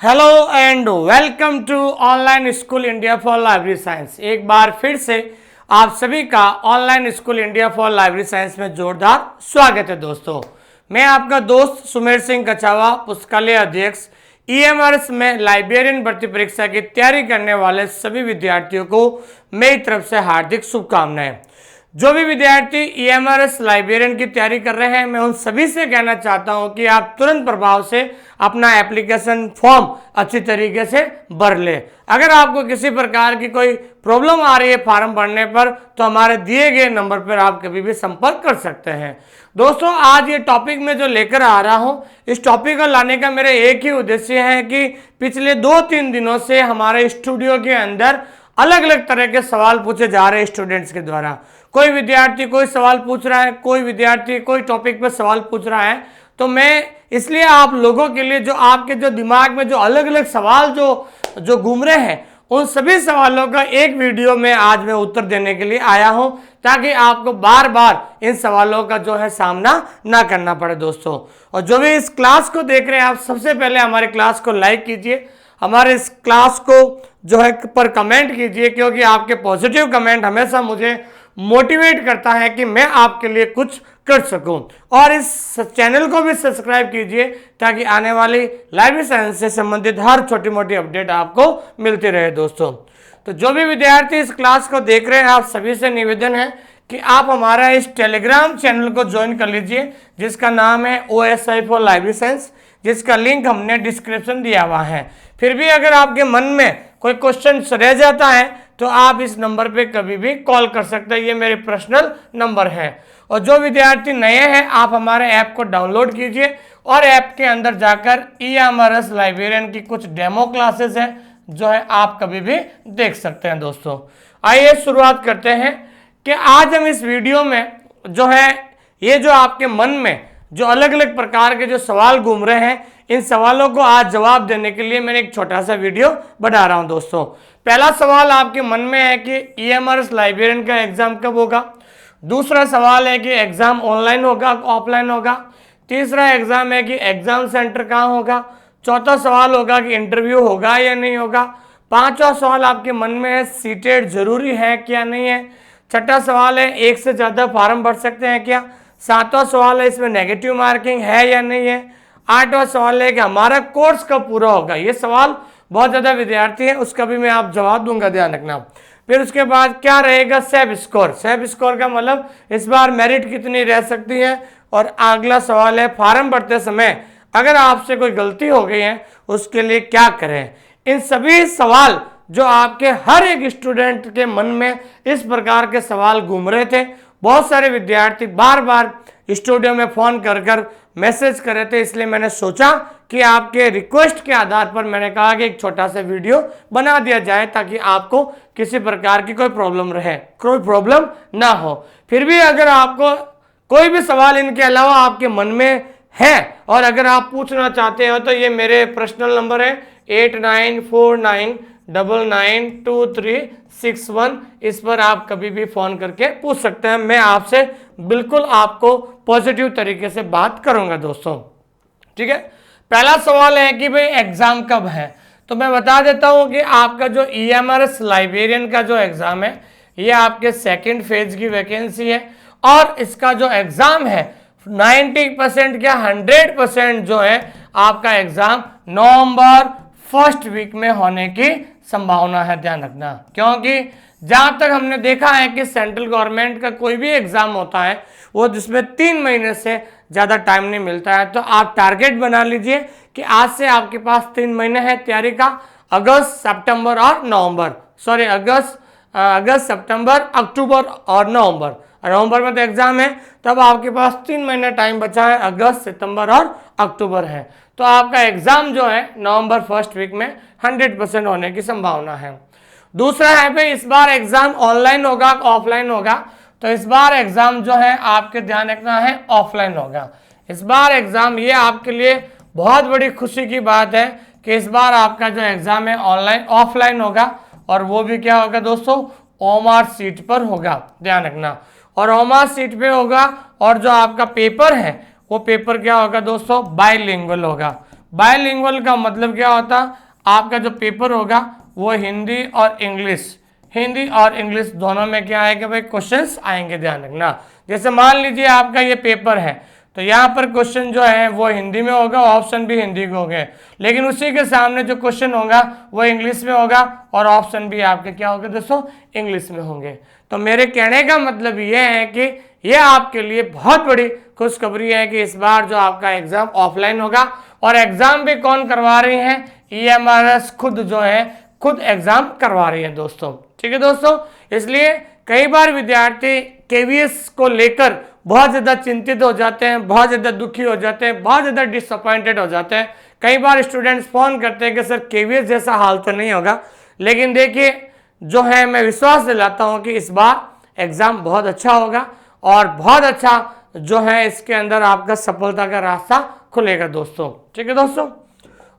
Hello and welcome to online school India for library science. एक बार फिर से आप सभी का online school India for library science में जोरदार स्वागत है दोस्तों। मैं आपका दोस्त सुमेर सिंह कछावा, पुस्तकालय अध्यक्ष ईएमआरएस में लाइब्रेरियन भर्ती परीक्षा की तैयारी करने वाले सभी विद्यार्थियों को मेरी तरफ से हार्दिक शुभकामनाएं। जो भी विद्यार्थी ईएमआरएस लाइब्रेरियन की तैयारी कर रहे हैं, मैं उन सभी से कहना चाहता हूं कि आप तुरंत प्रभाव से अपना एप्लीकेशन फॉर्म अच्छी तरीके से भर ले। अगर आपको किसी प्रकार की कोई प्रॉब्लम आ रही है फॉर्म भरने पर, तो हमारे दिए गए नंबर पर आप कभी भी संपर्क कर सकते हैं। दोस्तों, आज ये टॉपिक मैं जो लेकर आ रहा हूं, इस टॉपिक को लाने का मेरा एक ही उद्देश्य है कि पिछले 2-3 दिनों से हमारे स्टूडियो के अंदर अलग अलग तरह के सवाल पूछे जा रहे हैं स्टूडेंट्स के द्वारा। कोई विद्यार्थी कोई सवाल पूछ रहा है, कोई विद्यार्थी कोई टॉपिक पर सवाल पूछ रहा है, तो मैं इसलिए आप लोगों के लिए जो आपके जो दिमाग में जो अलग अलग सवाल जो घूम रहे हैं, उन सभी सवालों का एक वीडियो में आज मैं उत्तर देने के लिए आया हूं, ताकि आपको बार बार इन सवालों का जो है सामना ना करना पड़े दोस्तों। और जो भी इस क्लास को देख रहे हैं, आप सबसे पहले हमारे क्लास को लाइक कीजिए, हमारे इस क्लास को जो है पर कमेंट कीजिए, क्योंकि आपके पॉजिटिव कमेंट हमेशा मुझे मोटिवेट करता है कि मैं आपके लिए कुछ कर सकूं। और इस चैनल को भी सब्सक्राइब कीजिए, ताकि आने वाली लाइब्रेरी साइंस से संबंधित हर छोटी मोटी अपडेट आपको मिलती रहे दोस्तों। तो जो भी विद्यार्थी इस क्लास को देख रहे हैं, आप सभी से निवेदन है कि आप हमारा इस टेलीग्राम चैनल को ज्वाइन कर लीजिए, जिसका नाम है OSI फॉर लाइब्रेरी साइंस, जिसका लिंक हमने डिस्क्रिप्शन दिया हुआ है। फिर भी अगर आपके मन में कोई क्वेश्चन रह जाता है, तो आप इस नंबर पे कभी भी कॉल कर सकते हैं, ये मेरे पर्सनल नंबर है। और जो विद्यार्थी नए हैं, आप हमारे ऐप को डाउनलोड कीजिए और ऐप के अंदर जाकर ईएमआरएस लाइब्रेरियन की कुछ डेमो क्लासेस हैं, जो है आप कभी भी देख सकते हैं दोस्तों। आइए शुरुआत करते हैं कि आज हम इस वीडियो में जो है ये जो आपके मन में जो अलग अलग प्रकार के जो सवाल घूम रहे हैं, इन सवालों को आज जवाब देने के लिए मैंने एक छोटा सा वीडियो बना रहा हूं दोस्तों। पहला सवाल आपके मन में है कि ईएमआरएस लाइब्रेरियन का एग्जाम कब होगा। दूसरा सवाल है कि एग्जाम ऑनलाइन होगा ऑफलाइन होगा। तीसरा एग्जाम है कि एग्जाम सेंटर कहाँ होगा। चौथा सवाल होगा कि इंटरव्यू होगा या नहीं होगा। पांचवा सवाल आपके मन में है सीटेट जरूरी है क्या नहीं है। छठा सवाल है एक से ज़्यादा फॉर्म भर सकते हैं क्या। सातवां सवाल है इसमें नेगेटिव मार्किंग है या नहीं है। आठवां सवाल है कि हमारा कोर्स कब पूरा होगा। ये सवाल बहुत ज़्यादा विद्यार्थी हैं, उसका भी मैं आप जवाब दूंगा, ध्यान रखना। फिर उसके बाद क्या रहेगा सेब स्कोर। सेब स्कोर का मतलब इस बार मेरिट कितनी रह सकती है। और अगला सवाल है फॉर्म भरते समय अगर आपसे कोई गलती हो गई है, उसके लिए क्या करें। इन सभी सवाल जो आपके हर एक स्टूडेंट के मन में इस प्रकार के सवाल घूम रहे थे, बहुत सारे विद्यार्थी बार बार स्टूडियो में फ़ोन कर मैसेज कर रहे थे, इसलिए मैंने सोचा कि आपके रिक्वेस्ट के आधार पर मैंने कहा कि एक छोटा सा वीडियो बना दिया जाए, ताकि आपको किसी प्रकार की कोई प्रॉब्लम ना हो। फिर भी अगर आपको कोई भी सवाल इनके अलावा आपके मन में है और अगर आप पूछना चाहते हो, तो ये मेरे पर्सनल नंबर है 8949992361। इस पर आप कभी भी फ़ोन करके पूछ सकते हैं, मैं आपसे बिल्कुल आपको पॉजिटिव तरीके से बात करूंगा दोस्तों, ठीक है। पहला सवाल है कि भाई एग्ज़ाम कब है। तो मैं बता देता हूं कि आपका जो ईएमआरएस लाइब्रेरियन का जो एग्ज़ाम है, ये आपके सेकेंड फेज की वैकेंसी है, और इसका जो एग्ज़ाम है 90% या 100% जो है आपका एग्ज़ाम नवंबर फर्स्ट वीक में होने की संभावना है, ध्यान रखना। क्योंकि जहां तक हमने देखा है कि सेंट्रल गवर्नमेंट का कोई भी एग्जाम होता है, वो जिसमें 3 महीने से ज़्यादा टाइम नहीं मिलता है। तो आप टारगेट बना लीजिए कि आज से आपके पास 3 महीने है तैयारी का, अगस्त सितंबर और नवंबर, सॉरी अगस्त सितंबर अक्टूबर और नवंबर। नवंबर में तो एग्जाम है, तब आपके पास 3 महीने टाइम बचा है, अगस्त सितंबर और अक्टूबर है। तो आपका एग्जाम जो है नवंबर फर्स्ट वीक में 100% होने की संभावना है। दूसरा है भाई इस बार एग्जाम ऑनलाइन होगा ऑफलाइन होगा। तो इस बार एग्जाम जो है आपके ध्यान रखना है ऑफलाइन होगा। इस बार एग्जाम, ये आपके लिए बहुत बड़ी खुशी की बात है कि इस बार आपका जो एग्जाम है ऑफलाइन होगा, और वो भी क्या होगा दोस्तों, ओमार सीट पर होगा, ध्यान रखना। और ओमार सीट पे होगा, और जो आपका पेपर है वो पेपर क्या होगा दोस्तों, बाइलिंगुअल होगा। बायलिंगुअल का मतलब क्या होता, आपका जो पेपर होगा वो हिंदी और इंग्लिश दोनों में क्या आएगा भाई, क्वेश्चंस आएंगे, ध्यान रखना। जैसे मान लीजिए आपका ये पेपर है, तो यहाँ पर क्वेश्चन जो है वो हिंदी में होगा, ऑप्शन भी हिंदी के होंगे, लेकिन उसी के सामने जो क्वेश्चन होगा वो इंग्लिश में होगा और ऑप्शन भी आपके क्या होंगे दोस्तों, इंग्लिश में होंगे। तो मेरे कहने का मतलब ये है कि ये आपके लिए बहुत बड़ी खुशखबरी है कि इस बार जो आपका एग्जाम ऑफलाइन होगा, और एग्जाम भी कौन करवा रही है, EMRS खुद जो है खुद एग्जाम करवा रही है दोस्तों। ठीक है दोस्तों, इसलिए कई बार विद्यार्थी KVS को लेकर बहुत ज़्यादा चिंतित हो जाते हैं, बहुत ज़्यादा दुखी हो जाते हैं, बहुत ज़्यादा डिसअपॉइंटेड हो जाते हैं। कई बार स्टूडेंट्स फ़ोन करते हैं कि सर KVS जैसा हाल तो नहीं होगा, लेकिन देखिए जो है मैं विश्वास दिलाता हूँ कि इस बार एग्ज़ाम बहुत अच्छा होगा और बहुत अच्छा जो है इसके अंदर आपका सफलता का रास्ता खुलेगा दोस्तों। ठीक है दोस्तों,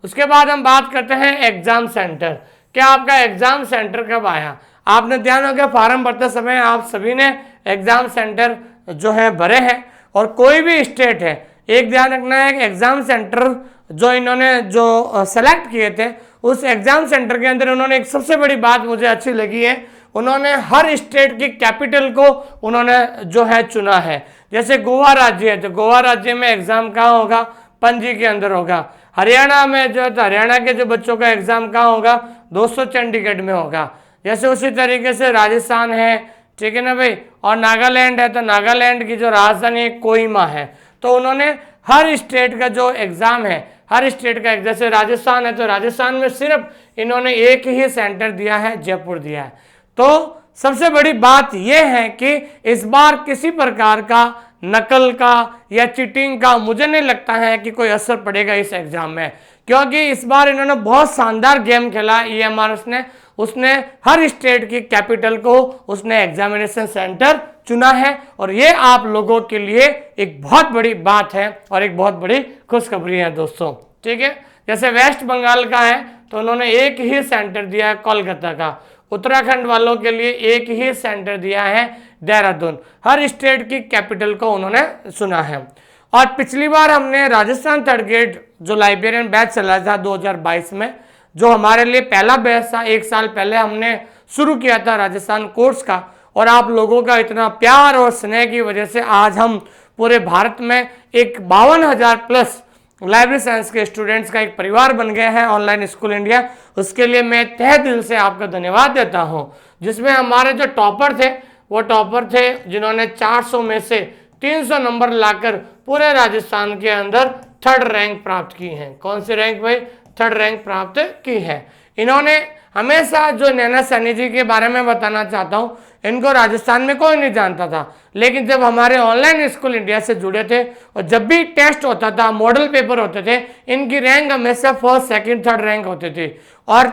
उसके बाद हम बात करते हैं एग्ज़ाम सेंटर। क्या आपका एग्ज़ाम सेंटर कब आया? आपने ध्यान हो गया फॉर्म भरते समय आप सभी ने एग्ज़ाम सेंटर जो है भरे हैं, और कोई भी स्टेट है, एक ध्यान रखना है कि एग्ज़ाम सेंटर जो इन्होंने जो सेलेक्ट किए थे, उस एग्ज़ाम सेंटर के अंदर उन्होंने एक सबसे बड़ी बात मुझे अच्छी लगी है, उन्होंने हर स्टेट की कैपिटल को उन्होंने जो है चुना है। जैसे गोवा राज्य है, तो गोवा राज्य में एग्ज़ाम कहाँ होगा, पणजी के अंदर होगा। हरियाणा में जो है तो हरियाणा के जो बच्चों का एग्ज़ाम कहाँ होगा दोस्तों, चंडीगढ़ में होगा। जैसे उसी तरीके से राजस्थान है, ठीक है ना भाई, और नागालैंड है, तो नागालैंड की जो राजधानी कोहिमा है। तो उन्होंने हर स्टेट का जो एग्ज़ाम है, हर स्टेट का, जैसे राजस्थान है तो राजस्थान में सिर्फ इन्होंने एक ही सेंटर दिया है, जयपुर दिया है। तो सबसे बड़ी बात यह है कि इस बार किसी प्रकार का नकल का या चीटिंग का मुझे नहीं लगता है कि कोई असर पड़ेगा इस एग्जाम में, क्योंकि इस बार इन्होंने बहुत शानदार गेम खेला EMRS ने। उसने हर स्टेट की कैपिटल को उसने एग्जामिनेशन सेंटर चुना है, और ये आप लोगों के लिए एक बहुत बड़ी बात है और एक बहुत बड़ी खुशखबरी है दोस्तों। ठीक है, जैसे वेस्ट बंगाल का है तो उन्होंने एक ही सेंटर दिया है कोलकाता का, उत्तराखंड वालों के लिए एक ही सेंटर दिया है देहरादून। हर स्टेट की कैपिटल को उन्होंने सुना है। और पिछली बार हमने राजस्थान थर्ड ग्रेड जो लाइब्रेरियन बैच चलाया था 2022 में, जो हमारे लिए पहला बैच था, एक साल पहले हमने शुरू किया था राजस्थान कोर्स का, और आप लोगों का इतना प्यार और स्नेह की वजह से आज हम पूरे भारत में एक 52,000 प्लस लाइब्रेरी साइंस के स्टूडेंट्स का एक परिवार बन गए हैं ऑनलाइन स्कूल इंडिया। उसके लिए मैं तहे दिल से आपका धन्यवाद देता हूं। जिसमें हमारे जो टॉपर थे वो टॉपर थे जिन्होंने 400 में से 300 नंबर लाकर पूरे राजस्थान के अंदर थर्ड रैंक प्राप्त की है। कौन सी रैंक भाई? थर्ड रैंक प्राप्त की है। इन्होंने हमेशा, जो नैना सैनी जी के बारे में बताना चाहता हूँ, इनको राजस्थान में कोई नहीं जानता था, लेकिन जब हमारे ऑनलाइन स्कूल इंडिया से जुड़े थे और जब भी टेस्ट होता था, मॉडल पेपर होते थे, इनकी रैंक हमेशा फर्स्ट सेकंड थर्ड रैंक होती थी, और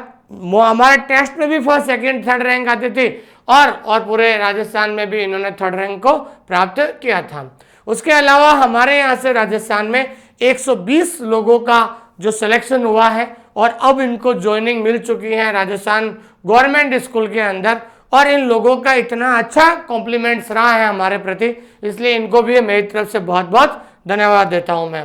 हमारे टेस्ट में भी फर्स्ट सेकंड थर्ड रैंक आती थी, और पूरे राजस्थान में भी इन्होंने थर्ड रैंक को प्राप्त किया था। उसके अलावा हमारे यहाँ से राजस्थान में 120 लोगों का जो सिलेक्शन हुआ है, और अब इनको ज्वाइनिंग मिल चुकी है राजस्थान गवर्नमेंट स्कूल के अंदर, और इन लोगों का इतना अच्छा कॉम्प्लीमेंट्स रहा है हमारे प्रति, इसलिए इनको भी मेरी तरफ से बहुत बहुत धन्यवाद देता हूं मैं।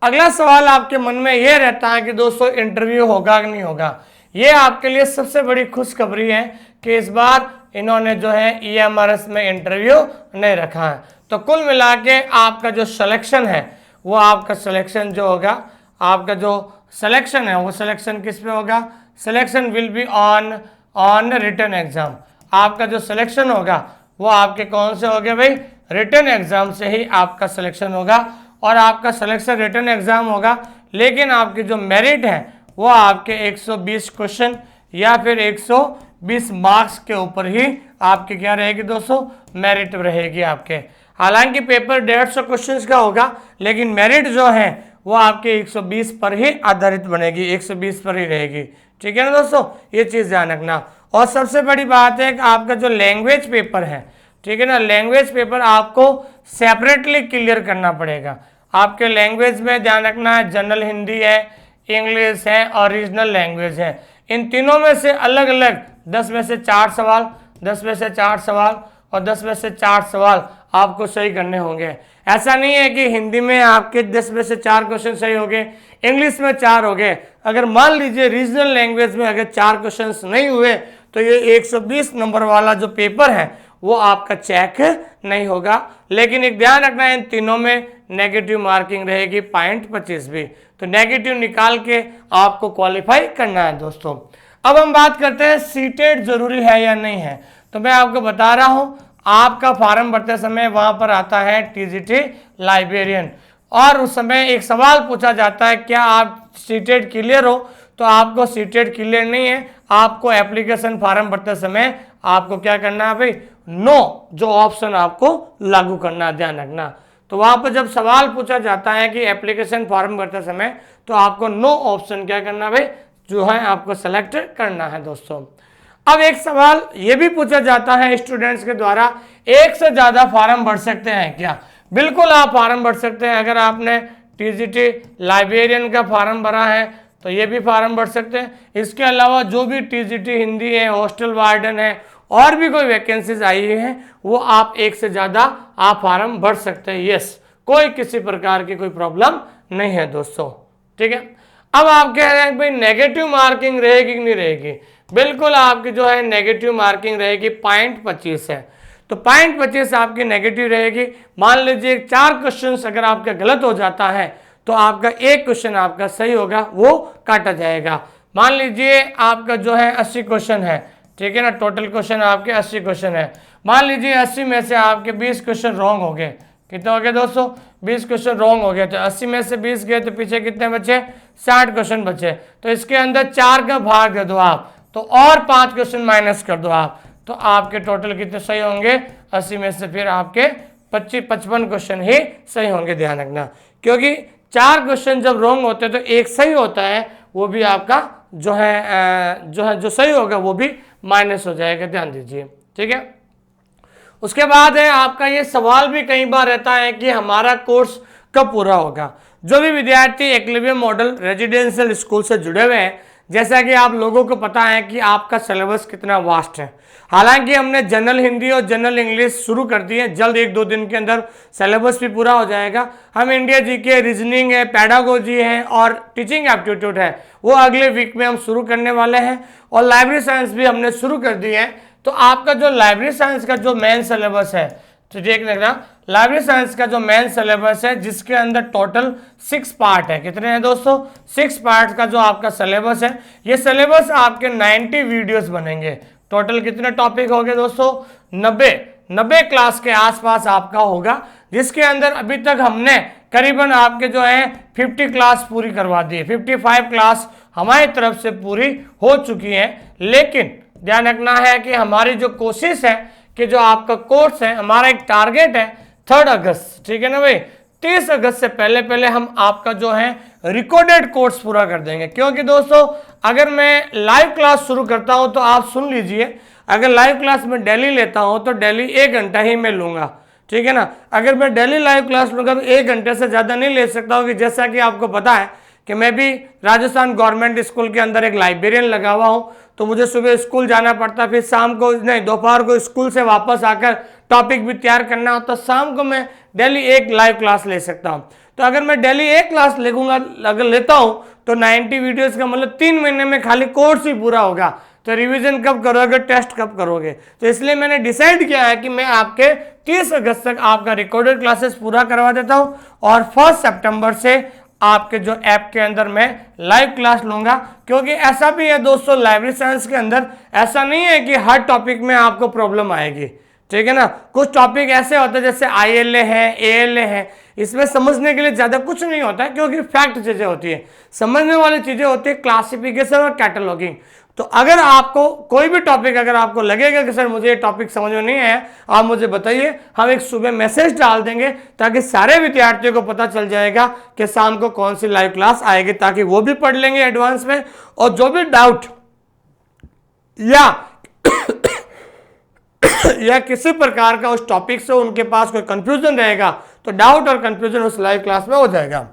अगला सवाल आपके मन में यह रहता है कि दोस्तों इंटरव्यू होगा कि नहीं होगा। ये आपके लिए सबसे बड़ी खुशखबरी है कि इस बार इन्होंने जो है EMRS में इंटरव्यू नहीं रखा है। तो कुल मिला के आपका जो सिलेक्शन है वो आपका सिलेक्शन जो होगा, आपका जो सिलेक्शन है वो सिलेक्शन किस पे होगा? Selection will be on written exam. आपका जो सिलेक्शन होगा वो आपके कौन से होंगे भाई? रिटन एग्जाम से ही आपका सिलेक्शन होगा, और आपका सिलेक्शन रिटन एग्जाम होगा, लेकिन आपकी जो मेरिट है वो आपके 120 क्वेश्चन या फिर 120 मार्क्स के ऊपर ही आपकी क्या रहेगी दोस्तों? मेरिट रहेगी आपके। हालांकि पेपर 150 क्वेश्चंस का होगा, लेकिन मेरिट जो है वो आपके 120 पर ही आधारित बनेगी, 120 पर ही रहेगी। ठीक है ना दोस्तों, ये चीज़ ध्यान रखना। और सबसे बड़ी बात है कि आपका जो लैंग्वेज पेपर है, ठीक है ना, लैंग्वेज पेपर आपको सेपरेटली क्लियर करना पड़ेगा। आपके लैंग्वेज में ध्यान रखना है, जनरल हिंदी है, इंग्लिश है और रीजनल लैंग्वेज है। इन तीनों में से अलग अलग 10 में से 4 सवाल, 10 में से 4 सवाल और 10 में से 4 सवाल आपको सही करने होंगे। ऐसा नहीं है कि हिंदी में आपके 10 में से 4 क्वेश्चन सही हो गए, इंग्लिश में 4 हो गए। अगर मान लीजिए रीजनल लैंग्वेज में अगर 4 क्वेश्चन नहीं हुए तो ये 120 नंबर वाला जो पेपर है वो आपका चेक नहीं होगा। लेकिन एक ध्यान रखना है, इन तीनों में नेगेटिव मार्किंग रहेगी 0.25 भी, तो नेगेटिव निकाल के आपको क्वालिफाई करना है दोस्तों। अब हम बात करते हैं सीटेट जरूरी है या नहीं है। तो मैं आपको बता रहा हूं, आपका फॉर्म भरते समय वहां पर आता है टीजीटी लाइब्रेरियन, और उस समय एक सवाल पूछा जाता है क्या आप सीटेट क्लियर हो, तो आपको सीटेट क्लियर नहीं है, आपको एप्लीकेशन फॉर्म भरते समय आपको क्या करना है भाई, नो जो ऑप्शन आपको लागू करना है, ध्यान रखना। तो वहां पर जब सवाल पूछा जाता है कि एप्लीकेशन फॉर्म भरते समय, तो आपको नो ऑप्शन क्या करना भाई, जो है आपको सेलेक्ट करना है दोस्तों। अब एक सवाल ये भी पूछा जाता है स्टूडेंट्स के द्वारा, एक से ज्यादा फॉर्म भर सकते हैं क्या? बिल्कुल आप फॉर्म भर सकते हैं। अगर आपने टीजीटी लाइब्रेरियन का फॉर्म भरा है तो ये भी फॉर्म भर सकते हैं। इसके अलावा जो भी टीजीटी हिंदी है, हॉस्टल वार्डन है, और भी कोई वैकेंसीज आई हैं, वो आप एक से ज़्यादा आप फॉर्म भर सकते हैं। यस, कोई किसी प्रकार की कोई प्रॉब्लम नहीं है दोस्तों, ठीक है। अब आप कह रहे हैं भाई नेगेटिव मार्किंग रहेगी कि नहीं रहेगी? बिल्कुल आपकी जो है नेगेटिव मार्किंग रहेगी, 0.25 है, तो 0.25 आपकी नेगेटिव रहेगी। मान लीजिए 4 क्वेश्चन अगर आपका गलत हो जाता है तो आपका एक क्वेश्चन आपका सही होगा, वो काटा जाएगा। मान लीजिए आपका जो है 80 क्वेश्चन है, ठीक है ना, टोटल क्वेश्चन आपके 80 क्वेश्चन है। मान लीजिए 80 में से आपके 20 क्वेश्चन रॉन्ग हो गए। कितने हो गए दोस्तों? 20 क्वेश्चन रॉन्ग हो गए। तो 80 में से 20 गए तो पीछे कितने बचे? 60 क्वेश्चन बचे। तो इसके अंदर 4 का भाग दे दो आप, तो और 5 क्वेश्चन माइनस कर दो आप, तो आपके टोटल कितने सही होंगे? 80 में से फिर आपके 55 क्वेश्चन ही सही होंगे, ध्यान रखना। क्योंकि 4 क्वेश्चन जब रॉन्ग होते हैं तो एक सही होता है, वो भी आपका जो सही होगा वो भी माइनस हो जाएगा, ध्यान दीजिए, ठीक है। उसके बाद है आपका ये सवाल भी कई बार रहता है कि हमारा कोर्स कब पूरा होगा। जो भी विद्यार्थी एकलव्य मॉडल रेजिडेंशियल स्कूल से जुड़े हुए हैं, जैसा कि आप लोगों को पता है कि आपका सिलेबस कितना वास्ट है। हालांकि हमने जनरल हिंदी और जनरल इंग्लिश शुरू कर दी है, जल्द 1-2 दिन के अंदर सिलेबस भी पूरा हो जाएगा। हम इंडिया जीके, रीजनिंग है, पैडागोजी है और टीचिंग एप्टीट्यूड है, वो अगले वीक में हम शुरू करने वाले हैं। और लाइब्रेरी साइंस भी हमने शुरू कर दी है। तो आपका जो लाइब्रेरी साइंस का जो मेन सिलेबस है, तो देख लेना, लाइब्रेरी साइंस का जो मेन सिलेबस है जिसके अंदर टोटल 6 पार्ट है। कितने हैं दोस्तों? 6 पार्ट का जो आपका सिलेबस है, ये सिलेबस आपके 90 वीडियोस बनेंगे। टोटल कितने टॉपिक हो गए दोस्तों? 90 क्लास के आसपास आपका होगा, जिसके अंदर अभी तक हमने करीबन आपके जो है 50 क्लास पूरी करवा दी है। 55 क्लास हमारी तरफ से पूरी हो चुकी है। लेकिन ध्यान रखना है कि हमारी जो कोशिश है कि जो आपका कोर्स है, हमारा एक टारगेट है 3 अगस्त, ठीक है ना भाई, 30 अगस्त से पहले हम आपका जो है रिकॉर्डेड कोर्स पूरा कर देंगे। क्योंकि दोस्तों अगर मैं लाइव क्लास शुरू करता हूं तो आप सुन लीजिए, अगर लाइव क्लास में डेली लेता हूं तो डेली 1 घंटा ही मैं लूंगा, ठीक है ना। अगर मैं डेली लाइव क्लास लूंगा तो 1 घंटे से ज़्यादा नहीं ले सकता हूँ, कि जैसा कि आपको पता है कि मैं भी राजस्थान गवर्नमेंट स्कूल के अंदर एक लाइब्रेरियन लगा हुआ हूँ। तो मुझे सुबह स्कूल जाना पड़ता, फिर शाम को नहीं, दोपहर को स्कूल से वापस आकर टॉपिक भी तैयार करना होता। शाम को मैं डेली 1 लाइव क्लास ले सकता हूँ। तो अगर मैं डेली 1 क्लास अगर लेता हूँ तो 90 वीडियोस का मतलब 3 महीने में खाली कोर्स ही पूरा होगा। तो रिवीजन कब करोगे, टेस्ट कब करोगे? तो इसलिए मैंने डिसाइड किया है कि मैं आपके 30 अगस्त तक आपका रिकॉर्डेड क्लासेस पूरा करवा देता हूँ, और 1 सितंबर से आपके जो ऐप के अंदर मैं लाइव क्लास लूंगा। क्योंकि ऐसा भी है दोस्तों, लाइब्रेरी साइंस के अंदर ऐसा नहीं है कि हर टॉपिक में आपको प्रॉब्लम आएगी, ठीक है ना। कुछ टॉपिक ऐसे होते हैं जैसे ILA है, ALA है, इसमें समझने के लिए ज़्यादा कुछ नहीं होता है, क्योंकि फैक्ट चीज़ें होती है। समझने वाली चीज़ें होती है क्लासिफिकेशन और कैटलॉगिंग। तो अगर आपको कोई भी टॉपिक अगर आपको लगेगा कि सर मुझे ये टॉपिक समझ में नहीं आया, आप मुझे बताइए, हम एक सुबह मैसेज डाल देंगे ताकि सारे विद्यार्थियों को पता चल जाएगा कि शाम को कौन सी लाइव क्लास आएगी, ताकि वो भी पढ़ लेंगे एडवांस में। और जो भी डाउट या किसी प्रकार का उस टॉपिक से उनके पास कोई कंफ्यूजन रहेगा, तो डाउट और कंफ्यूजन उस लाइव क्लास में हो जाएगा।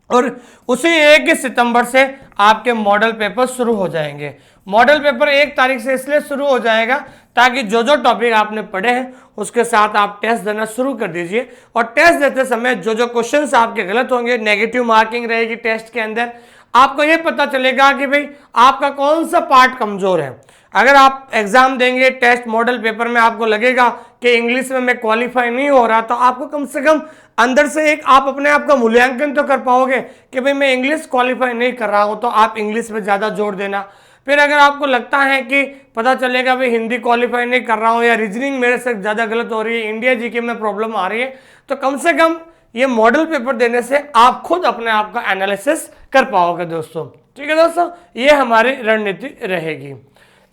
और उसी 1 सितंबर से आपके मॉडल पेपर शुरू हो जाएंगे। मॉडल पेपर 1 तारीख से इसलिए शुरू हो जाएगा ताकि जो जो टॉपिक आपने पढ़े हैं उसके साथ आप टेस्ट देना शुरू कर दीजिए। और टेस्ट देते समय जो जो क्वेश्चंस आपके गलत होंगे, नेगेटिव मार्किंग रहेगी टेस्ट के अंदर, आपको ये पता चलेगा कि भाई आपका कौन सा पार्ट कमजोर है। अगर आप एग्जाम देंगे टेस्ट मॉडल पेपर में, आपको लगेगा कि इंग्लिश में मैं क्वालिफाई नहीं हो रहा, तो आपको कम से कम अंदर से एक आप अपने आप का मूल्यांकन तो कर पाओगे कि भाई मैं इंग्लिश क्वालिफाई नहीं कर रहा हूं, तो आप इंग्लिश में ज़्यादा जोर देना। फिर अगर आपको लगता है कि पता चलेगा भाई हिंदी क्वालिफाई नहीं कर रहा हूं या रीजनिंग मेरे से ज़्यादा गलत हो रही है, इंडिया जीके में प्रॉब्लम आ रही है, तो कम से कम ये मॉडल पेपर देने से आप खुद अपने आप का एनालिसिस कर पाओगे दोस्तों। ठीक है दोस्तों, ये हमारी रणनीति रहेगी।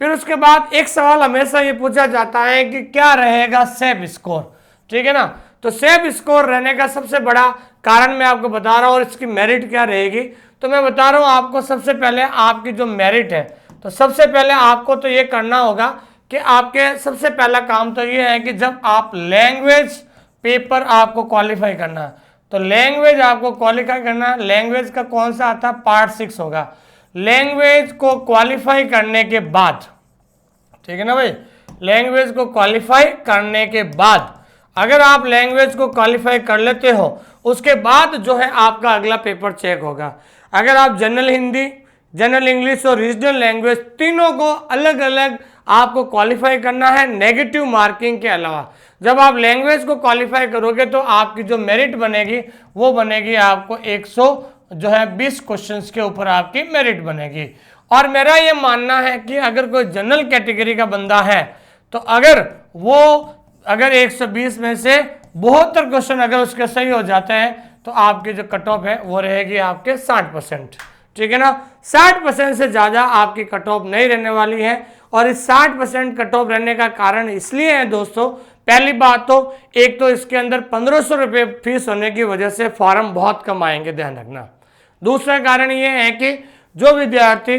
फिर उसके बाद एक सवाल हमेशा ये पूछा जाता है कि क्या रहेगा सेफ स्कोर। ठीक है ना, तो सेफ स्कोर रहने का सबसे बड़ा कारण मैं आपको बता रहा हूँ और इसकी मेरिट क्या रहेगी। तो मैं बता रहा हूँ आपको, सबसे पहले आपकी जो मेरिट है, तो सबसे पहले आपको तो ये करना होगा कि आपके सबसे पहला काम तो ये है कि जब आप लैंग्वेज पेपर आपको क्वालिफाई करना, तो लैंग्वेज आपको क्वालिफाई करना, लैंग्वेज का कौन सा आता है, पार्ट 6 होगा। लैंग्वेज को क्वालिफाई करने के बाद, ठीक है ना भाई, लैंग्वेज को क्वालिफाई करने के बाद अगर आप लैंग्वेज को क्वालिफाई कर लेते हो, उसके बाद जो है आपका अगला पेपर चेक होगा। अगर आप जनरल हिंदी, जनरल इंग्लिश और रीजनल लैंग्वेज तीनों को अलग अलग आपको क्वालिफाई करना है नेगेटिव मार्किंग के अलावा। जब आप लैंग्वेज को क्वालिफाई करोगे तो आपकी जो मेरिट बनेगी वो बनेगी आपको 120 क्वेश्चंस के ऊपर आपकी मेरिट बनेगी। और मेरा ये मानना है कि अगर कोई जनरल कैटेगरी का बंदा है तो अगर 120 में से 72 क्वेश्चन अगर उसके सही हो जाते हैं तो आपकी जो कट ऑफ है वो रहेगी आपके 60%। ठीक है ना, 60% से ज़्यादा आपकी कट ऑफ नहीं रहने वाली है। और इस 60% कट ऑफ रहने का कारण इसलिए है दोस्तों, पहली बात तो एक तो इसके अंदर 1500 रुपये फीस होने की वजह से फॉर्म बहुत कम आएंगे, ध्यान रखना। दूसरा कारण ये है कि जो विद्यार्थी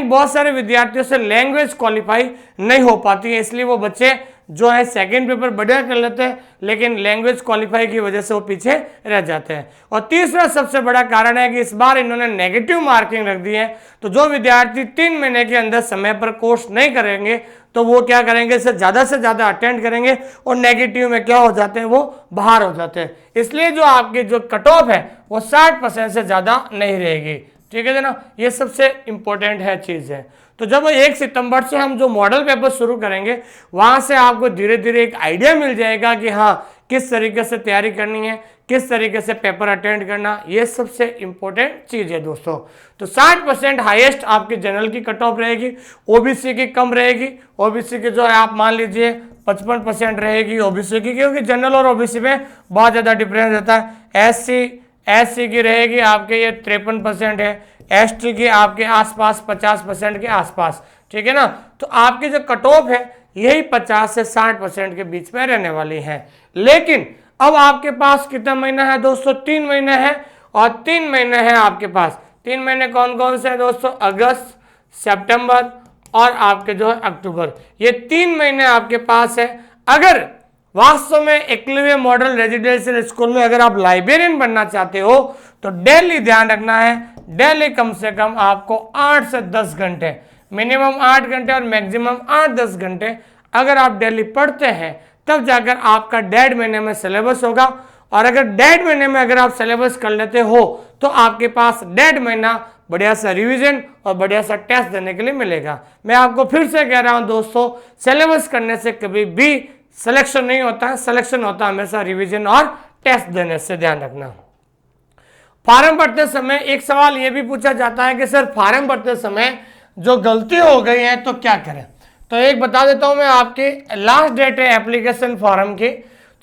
बहुत सारे विद्यार्थियों से लैंग्वेज क्वालिफाई नहीं हो पाती है, इसलिए वो बच्चे जो है सेकंड पेपर बढ़िया कर लेते हैं लेकिन लैंग्वेज क्वालिफाई की वजह से वो पीछे रह जाते हैं। और तीसरा सबसे बड़ा कारण है कि इस बार इन्होंने नेगेटिव मार्किंग रख दी है, तो जो विद्यार्थी 3 महीने के अंदर समय पर कोर्स नहीं करेंगे तो वो क्या करेंगे, इसे ज़्यादा से ज़्यादा अटेंड करेंगे और नेगेटिव में क्या हो जाते हैं, वो बाहर हो जाते हैं। इसलिए जो आपकी जो कट ऑफ है वो 60% से ज़्यादा नहीं रहेगी। ठीक है ना, ये सबसे इंपॉर्टेंट है चीज़ है। तो जब 1 सितंबर से हम जो मॉडल पेपर शुरू करेंगे वहाँ से आपको धीरे धीरे एक आइडिया मिल जाएगा कि हाँ किस तरीके से तैयारी करनी है, किस तरीके से पेपर अटेंड करना, ये सबसे इंपॉर्टेंट चीज़ है दोस्तों। तो 60% हाईएस्ट आपकी जनरल की कट ऑफ रहेगी, ओबीसी की कम रहेगी। ओबीसी की जो है आप मान लीजिए 55% रहेगी ओबीसी की, क्योंकि जनरल और ओबीसी में बहुत ज़्यादा डिफरेंस रहता है। एससी की रहेगी आपके ये 53% है, एसटी की आपके आसपास 50% के आसपास। ठीक है ना, तो आपकी जो कट ऑफ है यही 50 से 60% के बीच में रहने वाली है। लेकिन अब आपके पास कितना महीना है दोस्तों, 3 महीने हैं। और 3 महीने हैं आपके पास। 3 महीने कौन कौन से हैं दोस्तों, अगस्त, सितंबर और आपके जो है अक्टूबर, ये 3 महीने आपके पास है। अगर वास्तव में एकलव्य मॉडल रेजिडेंशियल स्कूल में अगर आप लाइब्रेरियन बनना चाहते हो तो डेली ध्यान रखना है, डेली कम से कम आपको 8 से 10 घंटे, मिनिमम 8 घंटे और मैक्सिमम 8-10 घंटे अगर आप डेली पढ़ते हैं तब जाकर आपका 1.5 महीने में सिलेबस होगा। और अगर 1.5 महीने में अगर आप सिलेबस कर लेते हो तो आपके पास 1.5 महीना बढ़िया सा रिवीजन और बढ़िया सा टेस्ट देने के लिए मिलेगा। मैं आपको फिर से कह रहा हूं दोस्तों, सिलेबस करने से कभी भी सिलेक्शन नहीं होता है, सिलेक्शन होता है हमेशा रिवीजन और टेस्ट देने से, ध्यान रखना। फॉर्म भरते समय एक सवाल यह भी पूछा जाता है कि सर फॉर्म भरते समय जो गलती हो गई है तो क्या करें। तो एक बता देता हूं मैं, आपकी लास्ट डेट है एप्लीकेशन फॉर्म की,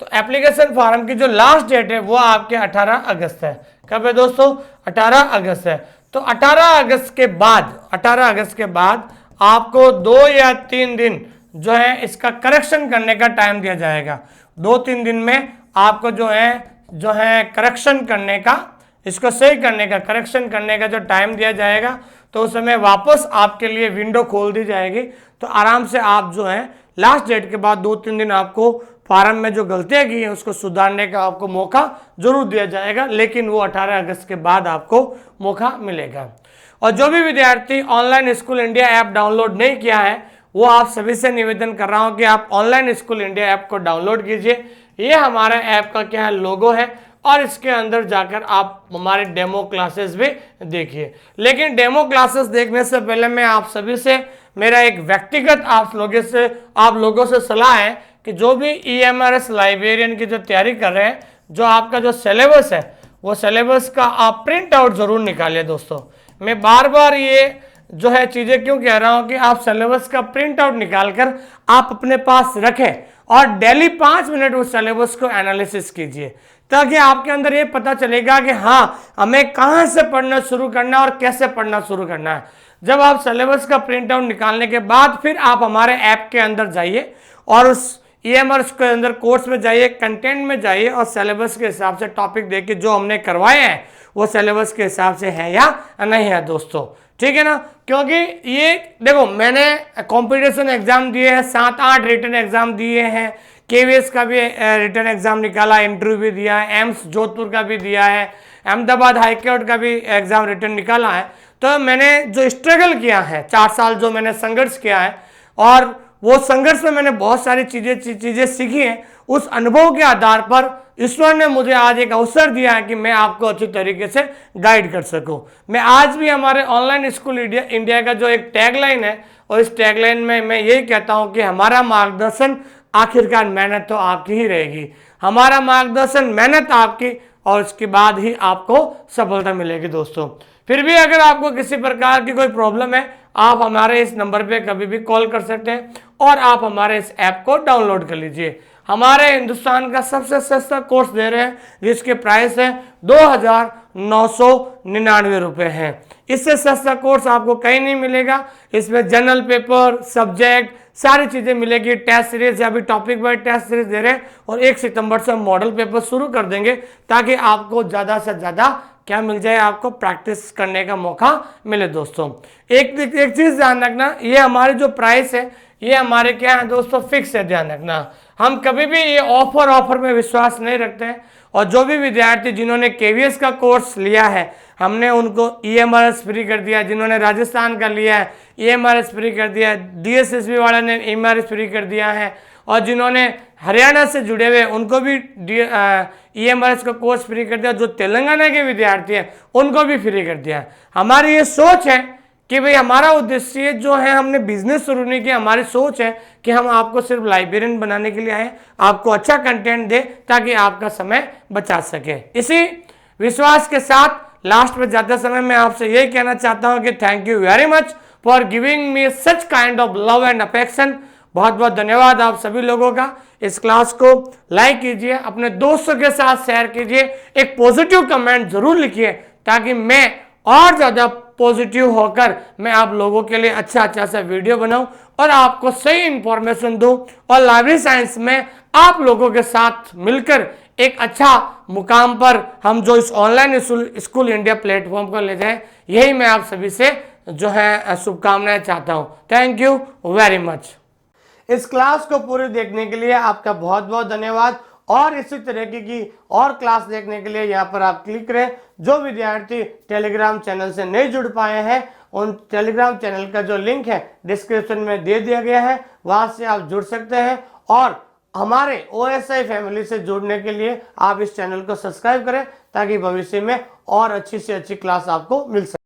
तो एप्लीकेशन फॉर्म की जो लास्ट डेट है वो आपके 18 अगस्त है। कब है दोस्तों, 18 अगस्त है। तो 18 अगस्त के बाद आपको 2 या 3 दिन जो है इसका करेक्शन करने का टाइम दिया जाएगा। 2-3 दिन में आपको जो है करेक्शन करने का, इसको सही करने का, करेक्शन करने का जो टाइम दिया जाएगा, तो उस समय वापस आपके लिए विंडो खोल दी जाएगी। तो आराम से आप जो है लास्ट डेट के बाद 2-3 दिन आपको फार्म में जो गलतियां की हैं उसको सुधारने का आपको मौका जरूर दिया जाएगा, लेकिन वो 18 अगस्त के बाद आपको मौका मिलेगा। और जो भी विद्यार्थी online school India app download नहीं किया है, वो आप सभी से निवेदन कर रहा हूं कि आप ऑनलाइन स्कूल इंडिया ऐप को डाउनलोड कीजिए। ये हमारा ऐप का क्या है, लोगो है, और इसके अंदर जाकर आप हमारे डेमो क्लासेस भी देखिए। लेकिन डेमो क्लासेस देखने से पहले मैं आप सभी से, मेरा एक व्यक्तिगत आप लोगों से सलाह है कि जो भी EMRS लाइब्रेरियन की जो तैयारी कर रहे हैं, जो आपका जो सिलेबस है, वो सिलेबस का आप प्रिंट आउट जरूर निकालिए दोस्तों। मैं बार बार ये जो है चीजें क्यों कह रहा हूं कि आप सिलेबस का प्रिंट आउट निकालकर आप अपने पास रखें और डेली 5 मिनट उस सिलेबस को एनालिसिस कीजिए, ताकि आपके अंदर ये पता चलेगा कि हाँ, हमें कहाँ से पढ़ना शुरू करना है और कैसे पढ़ना शुरू करना है। जब आप सिलेबस का प्रिंट आउट निकालने के बाद फिर आप हमारे ऐप के अंदर जाइए और उस EMRS के अंदर कोर्स में जाइए, कंटेंट में जाइए और सिलेबस के हिसाब से टॉपिक देखिए जो हमने करवाए हैं वो सिलेबस के हिसाब से है या नहीं है दोस्तों, ठीक है ना। क्योंकि ये देखो, मैंने कंपटीशन एग्जाम दिए हैं, 7-8 रिटन एग्जाम दिए हैं, KVS का भी रिटन एग्जाम निकाला, इंटरव्यू भी दिया है, एम्स जोधपुर का भी दिया है, अहमदाबाद हाईकोर्ट का भी एग्जाम रिटन निकाला है। तो मैंने जो स्ट्रगल किया है, 4 साल जो मैंने संघर्ष किया है, और वो संघर्ष में मैंने बहुत सारी चीजें सीखी हैं। उस अनुभव के आधार पर ईश्वर ने मुझे आज एक अवसर दिया है कि मैं आपको अच्छी तरीके से गाइड कर सकूं। मैं आज भी हमारे ऑनलाइन स्कूल इंडिया का जो एक टैगलाइन है, और इस टैगलाइन में मैं यही कहता हूं कि हमारा मार्गदर्शन, आखिरकार मेहनत तो आपकी ही रहेगी। हमारा मार्गदर्शन, मेहनत आपकी, और उसके बाद ही आपको सफलता मिलेगी दोस्तों। फिर भी अगर आपको किसी प्रकार की कोई प्रॉब्लम है, आप हमारे इस नंबर पे कभी भी कॉल कर सकते हैं और आप हमारे इस ऐप को डाउनलोड कर लीजिए। हमारे हिंदुस्तान का सबसे सस्ता कोर्स दे रहे हैं, जिसके प्राइस है 2,999 रुपये है। इससे सस्ता कोर्स आपको कहीं नहीं मिलेगा। इसमें जनरल पेपर, सब्जेक्ट, सारी चीज़ें मिलेगी। टेस्ट सीरीज या भी टॉपिक वाइज टेस्ट सीरीज दे रहे हैं, और 1 सितंबर से हम मॉडल पेपर शुरू कर देंगे, ताकि आपको ज़्यादा से ज़्यादा क्या मिल जाए, आपको प्रैक्टिस करने का मौका मिले दोस्तों। एक चीज़ ध्यान रखना, ये हमारी जो प्राइस है, ये हमारे क्या है दोस्तों, फिक्स है, ध्यान रखना। हम कभी भी ये ऑफर में विश्वास नहीं रखते हैं। और जो भी विद्यार्थी जिन्होंने KVS का कोर्स लिया है, हमने उनको EMRS फ्री कर दिया। जिन्होंने राजस्थान का लिया है, EMRS फ्री कर दिया है। DSSB वाले ने EMRS फ्री कर दिया है। और जिन्होंने हरियाणा से जुड़े हुए, उनको भी EMRS का कोर्स फ्री कर दिया। जो तेलंगाना के विद्यार्थी हैं, उनको भी फ्री कर दिया। हमारी ये सोच है कि भाई, हमारा उद्देश्य जो है, हमने बिजनेस शुरू नहीं किया। हमारी सोच है कि हम आपको सिर्फ लाइब्रेरियन बनाने के लिए आए, आपको अच्छा कंटेंट दे, ताकि आपका समय बचा सके। इसी विश्वास के साथ लास्ट में जाते समय मैं आपसे यही कहना चाहता हूं कि thank you very much for giving me such kind of love and affection. बहुत बहुत धन्यवाद आप सभी लोगों का। इस क्लास को लाइक कीजिए, अपने दोस्तों के साथ शेयर कीजिए, एक पॉजिटिव कमेंट जरूर लिखिए, ताकि मैं और ज़्यादा पॉजिटिव होकर मैं आप लोगों के लिए अच्छा सा वीडियो बनाऊं और आपको सही इंफॉर्मेशन दूं, और लाइब्रेरी साइंस में आप लोगों के साथ मिलकर एक अच्छा मुकाम पर हम जो इस ऑनलाइन स्कूल इंडिया प्लेटफॉर्म को ले जाएं, यही मैं आप सभी से जो है शुभकामनाएं चाहता हूं। Thank you very much. इस क्लास को पूरी देखने के लिए आपका बहुत बहुत धन्यवाद, और इसी तरीके की और क्लास देखने के लिए यहाँ पर आप क्लिक करें। जो विद्यार्थी टेलीग्राम चैनल से नहीं जुड़ पाए हैं, उन टेलीग्राम चैनल का जो लिंक है डिस्क्रिप्शन में दे दिया गया है, वहां से आप जुड़ सकते हैं। और हमारे OSI फैमिली से जुड़ने के लिए आप इस चैनल को सब्सक्राइब करें, ताकि भविष्य में और अच्छी से अच्छी क्लास आपको मिल सके।